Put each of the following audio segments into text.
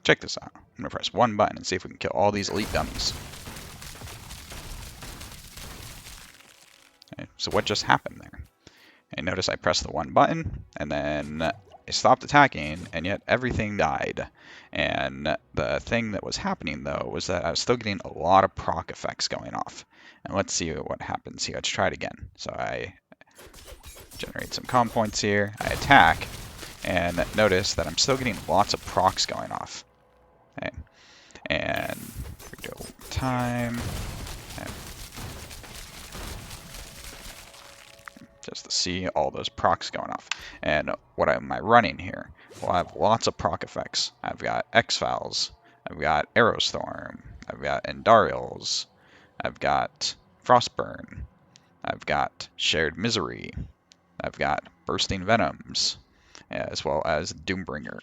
check this out. I'm going to press one button and see if we can kill all these elite dummies. Okay, so what just happened there? And notice I pressed the one button, and then I stopped attacking, and yet everything died. And the thing that was happening, though, was that I was still getting a lot of proc effects going off. And let's see what happens here. Let's try it again. So I generate some comm points here, I attack, and notice that I'm still getting lots of procs going off. Okay. And we go time. Okay. Just to see all those procs going off. And what am I running here? Well, I have lots of proc effects. I've got X-Files, I've got Aerostorm, I've got Endarials, I've got Frostburn, I've got Shared Misery, I've got Bursting Venoms, as well as Doombringer.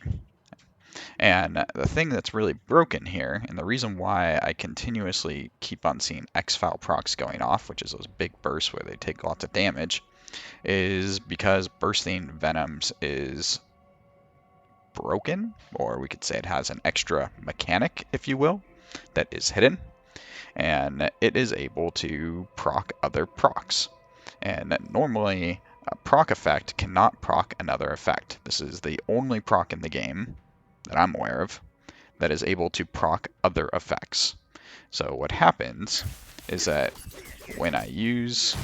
And the thing that's really broken here, and the reason why I continuously keep on seeing X-File procs going off, which is those big bursts where they take lots of damage, is because Bursting Venoms is broken, or we could say it has an extra mechanic, if you will, that is hidden, and it is able to proc other procs. And normally, a proc effect cannot proc another effect. This is the only proc in the game that I'm aware of that is able to proc other effects. So what happens is that when I use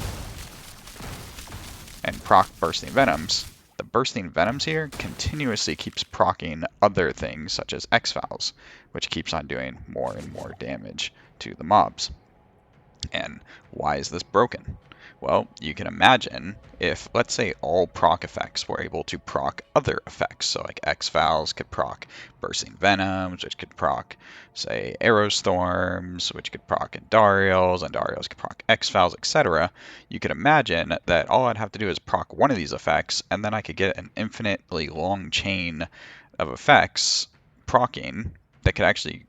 and proc Bursting Venoms, the Bursting Venoms here continuously keeps proccing other things such as X-Files, which keeps on doing more and more damage to the mobs. And why is this broken? Well, you can imagine if, let's say, all proc effects were able to proc other effects. So like X-Files could proc Bursting Venoms, which could proc, say, Aerostorms, which could proc Endarials, Endarials could proc X-Files, etc. You could imagine that all I'd have to do is proc one of these effects, and then I could get an infinitely long chain of effects procking that could actually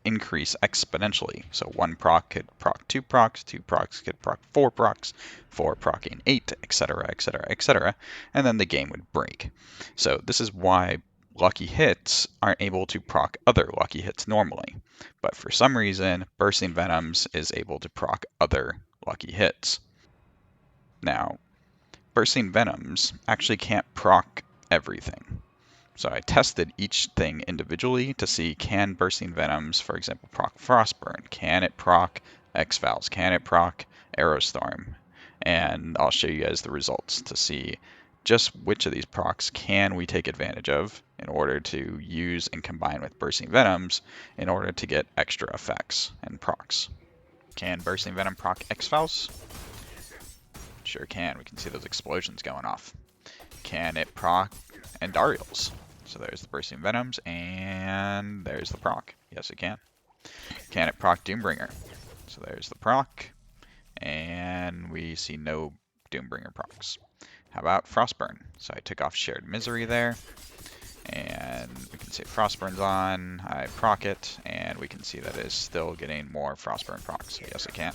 increase exponentially. So one proc could proc two procs could proc four procs, four procking 8, etc., etc., etc., and then the game would break. So this is why lucky hits aren't able to proc other lucky hits normally. But for some reason, Bursting Venoms is able to proc other lucky hits. Now, Bursting Venoms actually can't proc everything. So I tested each thing individually to see, can Bursting Venoms, for example, proc Frostburn? Can it proc X-Files? Can it proc Aerostorm? And I'll show you guys the results to see just which of these procs can we take advantage of in order to use and combine with Bursting Venoms in order to get extra effects and procs. Can Bursting Venom proc X-Files? Sure can. We can see those explosions going off. Can it proc Endarials? So there's the Bursting Venoms, and there's the proc. Yes, it can. Can it proc Doombringer? So there's the proc, and we see no Doombringer procs. How about Frostburn? So I took off Shared Misery there, and we can see Frostburn's on. I proc it, and we can see that it is still getting more Frostburn procs. So yes, it can.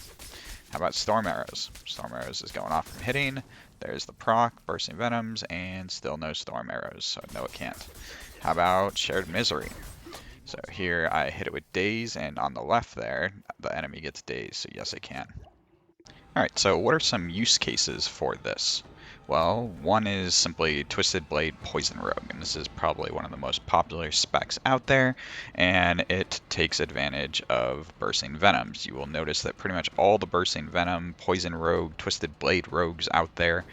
How about Storm Arrows? Storm Arrows is going off from hitting. There's the proc, Bursting Venoms, and still no Storm Arrows, so no, it can't. How about Shared Misery? So here I hit it with Daze, and on the left there, the enemy gets Daze, so yes, it can. Alright, so what are some use cases for this? Well, one is simply Twisted Blade Poison Rogue, and this is probably one of the most popular specs out there, and it takes advantage of Bursting Venoms. You will notice that pretty much all the Bursting Venom, Poison Rogue, Twisted Blade Rogues out there,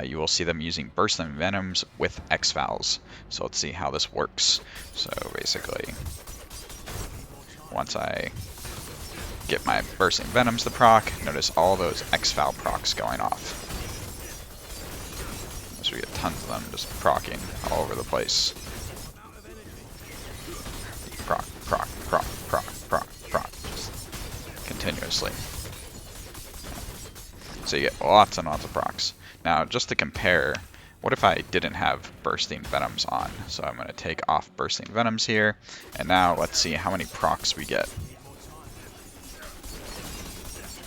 you will see them using Bursting Venoms with X-Files. So let's see how this works. So basically, once I get my Bursting Venoms to proc, notice all those X-File procs going off. So we get tons of them just procking all over the place. Proc, proc, proc, proc, proc, proc, just continuously. So you get lots and lots of procs. Now, just to compare, what if I didn't have Bursting Venoms on? So I'm going to take off Bursting Venoms here, and now let's see how many procs we get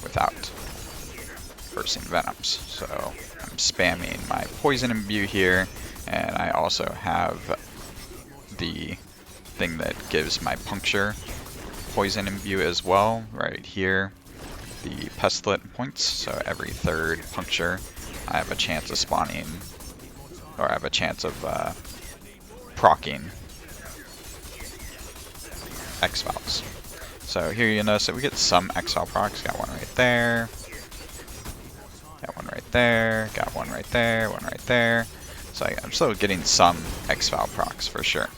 without Bursting Venoms. So I'm spamming my Poison Imbue here, and I also have the thing that gives my puncture poison imbue as well, right here. The pestilent points, so every third puncture I have a chance of spawning, or I have a chance of proccing X-Valves. So here you notice that we get some X-Valve procs, got one right there, got one right there, got one right there, one right there. So I'm still getting some X-Valve procs for sure,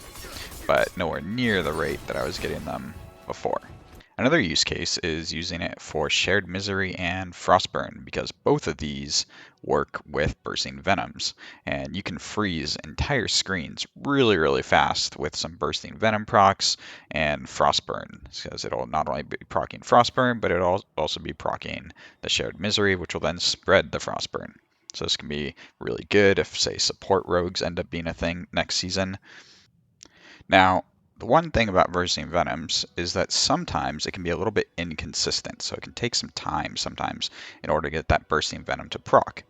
but nowhere near the rate that I was getting them before. Another use case is using it for Shared Misery and Frostburn, because both of these work with Bursting Venoms, and you can freeze entire screens really fast with some Bursting Venom procs and Frostburn, because it'll not only be proccing Frostburn, but it'll also be proccing the Shared Misery, which will then spread the Frostburn. So this can be really good if, say, support rogues end up being a thing next season. Now, the one thing about Bursting Venoms is that sometimes it can be a little bit inconsistent, so it can take some time sometimes in order to get that Bursting Venom to proc.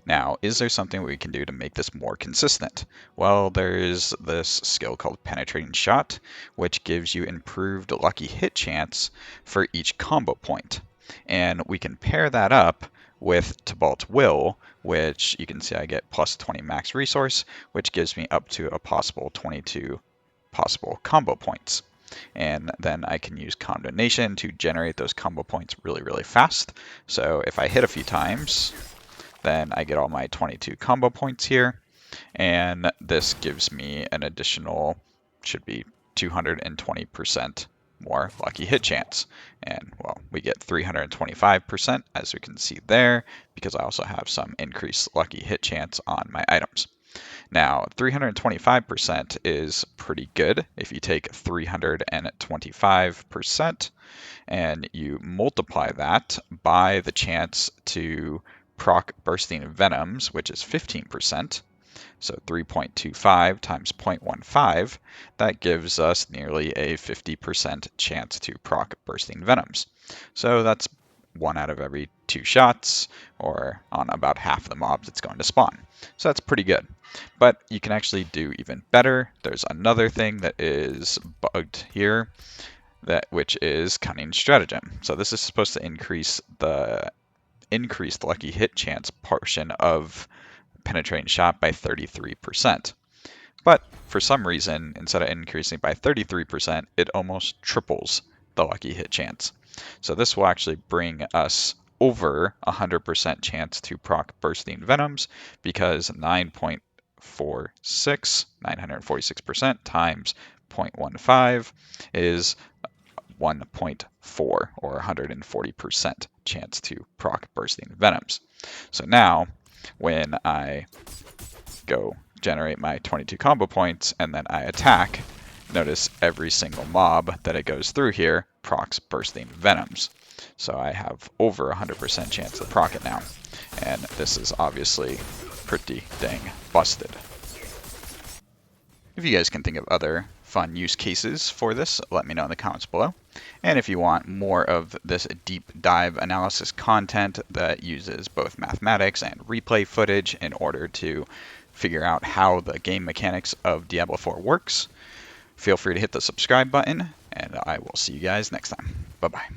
Now, is there something we can do to make this more consistent? Well, there is this skill called Penetrating Shot, which gives you improved lucky hit chance for each combo point. And we can pair that up with Tibalt's Will, which you can see I get plus 20 max resource, which gives me up to a possible 22 possible combo points. And then I can use Condemnation to generate those combo points really fast. So if I hit a few times, then I get all my 22 combo points here. And this gives me an additional, should be 220% more lucky hit chance. And well, we get 325%, as we can see there, because I also have some increased lucky hit chance on my items. Now, 325% is pretty good. If you take 325% and you multiply that by the chance to proc Bursting Venoms, which is 15%, so 3.25 times 0.15, that gives us nearly a 50% chance to proc Bursting Venoms. So that's 1 out of every 2 shots, or on about half the mobs it's going to spawn. So that's pretty good. But you can actually do even better. There's another thing that is bugged here, which is Cunning Stratagem. So this is supposed to increase the increased lucky hit chance portion of Penetrating Shot by 33%. But for some reason, instead of increasing by 33%, it almost triples the lucky hit chance. So this will actually bring us over 100% chance to proc Bursting Venoms, because 946% times 0.15 is 1.4, or 140% chance to proc Bursting Venoms. So now, when I go generate my 22 combo points and then I attack, notice every single mob that it goes through here procs Bursting Venoms. So I have over 100% chance to proc it now. And this is obviously pretty dang busted. If you guys can think of other fun use cases for this, let me know in the comments below. And if you want more of this deep dive analysis content that uses both mathematics and replay footage in order to figure out how the game mechanics of Diablo 4 works, feel free to hit the subscribe button, and I will see you guys next time. Bye-bye.